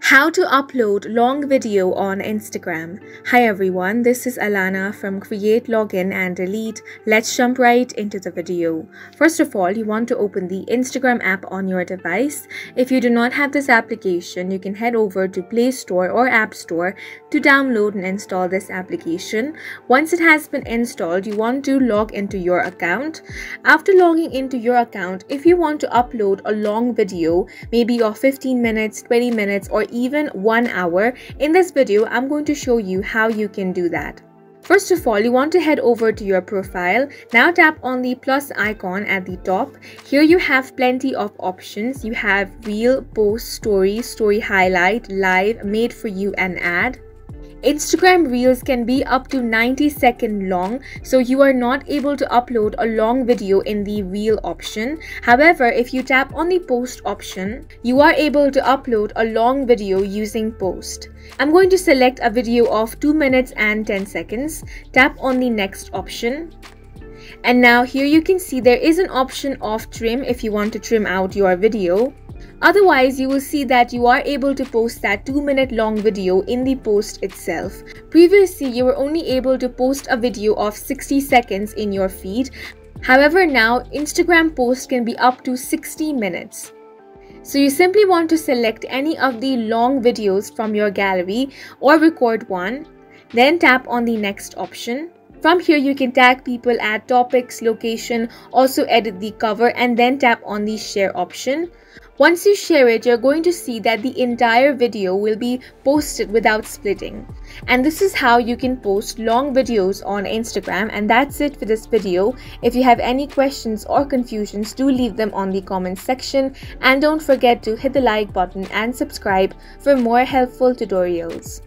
How to upload long video on Instagram. Hi everyone, this is Alana from Create, Login and Delete. Let's jump right into the video. First of all, you want to open the Instagram app on your device. If you do not have this application, you can head over to Play Store or App Store to download and install this application. Once it has been installed, you want to log into your account. After logging into your account, if you want to upload a long video, maybe of 15 minutes, 20 minutes, or even 1 hour, in this video I'm going to show you how you can do that. First of all, you want to head over to your profile. Now tap on the plus icon at the top. Here you have plenty of options. You have Reel, Post, Story, Story Highlight, Live, Made for You and Ad. Instagram Reels can be up to 90-second long, so you are not able to upload a long video in the Reel option. However, if you tap on the Post option, you are able to upload a long video using Post. I'm going to select a video of 2 minutes and 10 seconds. Tap on the Next option. And now here you can see there is an option of trim if you want to trim out your video. Otherwise, you will see that you are able to post that 2-minute long video in the post itself. Previously, you were only able to post a video of 60 seconds in your feed. However, now Instagram post can be up to 60 minutes. So you simply want to select any of the long videos from your gallery or record one. Then tap on the Next option. From here, you can tag people, add topics, location, also edit the cover, and then tap on the Share option. Once you share it, you're going to see that the entire video will be posted without splitting. And this is how you can post long videos on Instagram. And that's it for this video. If you have any questions or confusions, do leave them on the comment section. And don't forget to hit the like button and subscribe for more helpful tutorials.